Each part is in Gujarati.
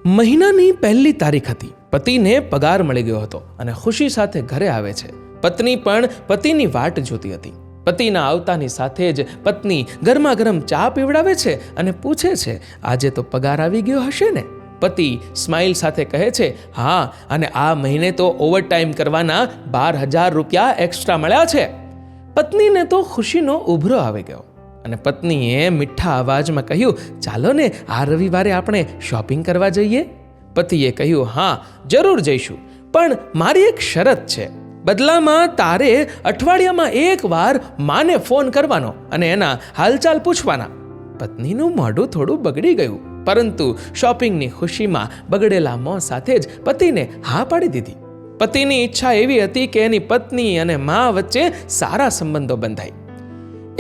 મહિનાની પહેલી તારીખ હતી. પતિને પગાર મળી ગયો હતો અને ખુશી સાથે ઘરે આવે છે. પત્ની પણ પતિની વાટ જોતી હતી. પતિના આવતાની સાથે જ પત્ની ગરમા ગરમ ચા પીવડાવે છે અને પૂછે છે, આજે તો પગાર આવી ગયો હશે ને? પતિ સ્માઇલ સાથે કહે છે, હા, અને આ મહિને તો ઓવરટાઈમ કરવાના 12,000 રૂપિયા એક્સ્ટ્રા મળ્યા છે. પત્નીને તો ખુશીનો ઉભરો આવી ગયો અને પત્નીએ મીઠા અવાજમાં કહ્યું, ચાલો ને આ રવિવારે આપણે શોપિંગ કરવા જઈએ. પતિએ કહ્યું, હા, જરૂર જઈશું, પણ મારી એક શરત છે. બદલામાં તારે અઠવાડિયામાં એક વાર માને ફોન કરવાનો અને એના હાલચાલ પૂછવાના. પત્નીનું મોઢું થોડું બગડી ગયું, પરંતુ શોપિંગની ખુશીમાં બગડેલા મોં સાથે જ પતિને હા પાડી દીધી. પતિની ઈચ્છા એવી હતી કે એની પત્ની અને મા વચ્ચે સારા સંબંધો બંધાય.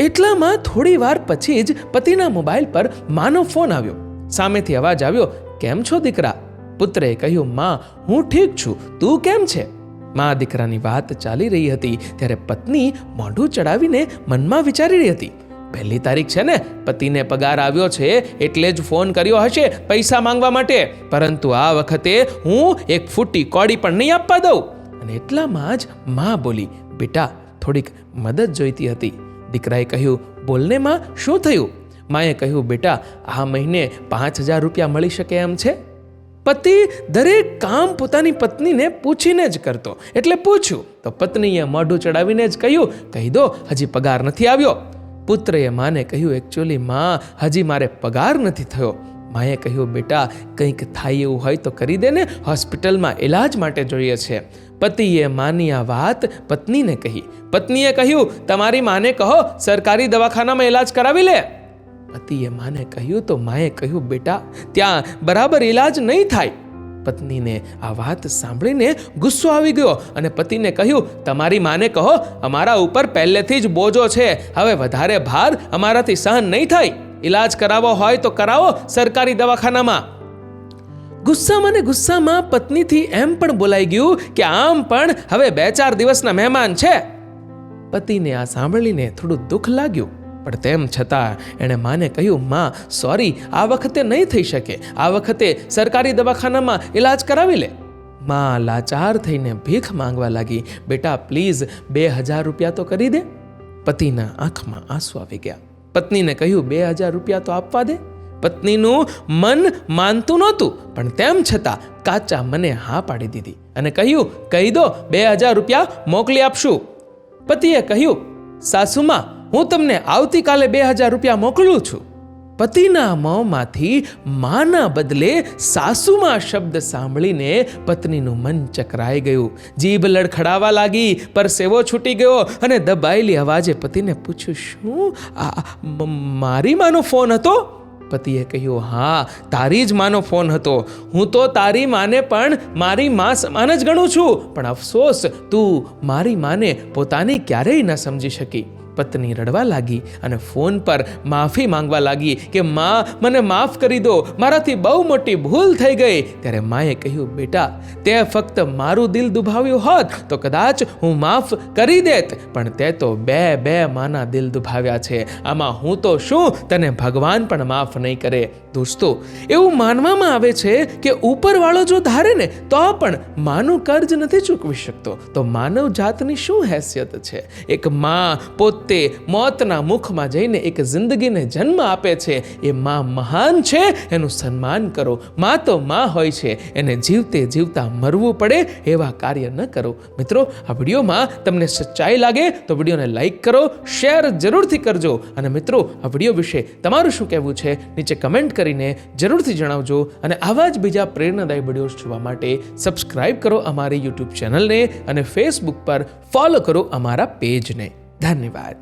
એટલામાં થોડી વાર પછી જ પતિના મોબાઈલ પર માનો ફોન આવ્યો. સામેથી અવાજ આવ્યો, કેમ છો દીકરા? પુત્રે કહ્યું, માં, હું ઠીક છું, તું કેમ છે? મા દીકરાની વાત ચાલી રહી હતી ત્યારે પત્ની મોઢું ચડાવીને મનમાં વિચારી રહી હતી, પહેલી તારીખ છે ને, પતિને પગાર આવ્યો છે એટલે જ ફોન કર્યો હશે પૈસા માંગવા માટે, પરંતુ આ વખતે હું એક ફૂટી કોડી પણ નહીં આપવા દઉં. અને એટલામાં જ મા બોલી, બેટા, થોડીક મદદ જોઈતી હતી. દીકરાએ કહ્યું, બોલને માં, શું થયું? માએ કહ્યું, બેટા, આ મહિને 5,000 રૂપિયા મળી શકે એમ છે. પતિ દરેક કામ પોતાની પત્નીને પૂછીને જ કરતો, એટલે પૂછ્યું તો પત્નીએ મોઢું ચડાવીને જ કહ્યું, કહી દો, હજી પગાર નથી આવ્યો. પુત્રએ માને કહ્યું, એકચ્યુઅલી માં, હજી મારે પગાર નથી થયો. માએ કહ્યું, બેટા, કંઈક થાય એવું હોય તો કરી દે ને, હોસ્પિટલમાં ઇલાજ માટે જોઈએ છે. પતિએ માની આ વાત પત્નીને કહી. પત્નીએ કહ્યું, તમારી માને કહો સરકારી દવાખાનામાં ઇલાજ કરાવી લે. પતિએ માને કહ્યું તો માએ કહ્યું, બેટા, ત્યાં બરાબર ઇલાજ નહીં થાય. પત્નીને આ વાત સાંભળીને ગુસ્સો આવી ગયો અને પતિને કહ્યું, તમારી માને કહો અમારા ઉપર પહેલેથી જ બોજો છે, હવે વધારે ભાર અમારાથી સહન નહીં થાય. ઇલાજ કરાવવો હોય તો કરાવો સરકારી દવાખાનામાં. ગુસ્સામાં પત્નીથી એમ પણ બોલાઈ ગયું કે આમ પણ હવે 2-4 દિવસના મહેમાન છે. પતિને આ સાંભળીને થોડું દુઃખ લાગ્યું, પણ તેમ છતાં એણે માને કહ્યું, માં, સોરી, આ વખતે નહીં થઈ શકે, આ વખતે સરકારી દવાખાનામાં ઇલાજ કરાવી લે. માં લાચાર થઈને ભીખ માંગવા લાગી, બેટા, પ્લીઝ 2,000 રૂપિયા તો કરી દે. પતિના આંખમાં આંસુ આવી ગયા. પત્નીને કહ્યું, 2,000 રૂપિયા તો આપવા દે. પત્નીનું મન માનતું નહોતું, પણ તેમ છતાં કાચા મને હા પાડી દીધી અને કહ્યું, કહી દો, 2,000 રૂપિયા મોકલી આપશું. પતિએ કહ્યું, સાસુમાં, હું તમને આવતીકાલે 2,000 રૂપિયા મોકલું છું. પતિના મોંમાંથી માના બદલે સાસુમાં શબ્દ સાંભળીને પત્નીનું મન ચકરાઈ ગયું. જીભ લડખડાવા લાગી, પરસેવો છૂટી ગયો અને દબાયેલી અવાજે પતિને પૂછ્યું, શું આ મારી માનો ફોન હતો? પતિએ કહ્યું, હા, તારી જ માનો ફોન હતો. હું તો તારી માને પણ મારી માં સમાન જ ગણું છું, પણ અફસોસ, તું મારી માને પોતાની ક્યારેય ન સમજી શકી. પત્ની રડવા લાગી અને ફોન પર માફી માંગવા લાગી કે માં, મને માફ કરી દો, મારાથી બહુ મોટી ભૂલ થઈ ગઈ. ત્યારે માએ કહ્યું, બેટા, તે ફક્ત મારું દિલ દુભાવ્યું હોત તો કદાચ હું માફ કરી દેત, પણ તે તો બે માના દિલ દુભાવ્યા છે. આમાં હું તો શું, તને ભગવાન પણ માફ નહીં કરે. દોસ્તો, એવું માનવામાં આવે છે કે ઉપરવાળો જો ધારે ને તો પણ માનું કર્જ નથી ચૂકવી શકતો, તો માનવ જાતની શું હેસિયત છે? એક માં પોતે મોતના મુખમાં જઈને એક જિંદગીને જન્મ આપે છે, એ માં મહાન છે, એનું સન્માન કરો. માં તો માં હોય છે, એને જીવતે જીવતા મરવું પડે એવા કાર્ય ન કરો. મિત્રો, આ વિડીયોમાં તમને સચ્ચાઈ લાગે તો વિડીયોને લાઈક કરો, શેર જરૂરથી કરજો, અને મિત્રો, આ વિડીયો વિશે તમારું શું કહેવું છે નીચે કમેન્ટ કરીને જરૂરથી જણાવજો. અને આવા જ બીજા પ્રેરણાદાયી વિડીયોઝ જોવા માટે સબસ્ક્રાઇબ કરો અમારી યુટ્યુબ ચેનલને અને ફેસબુક પર ફોલો કરો અમારા પેજને. ધન્યવાદ.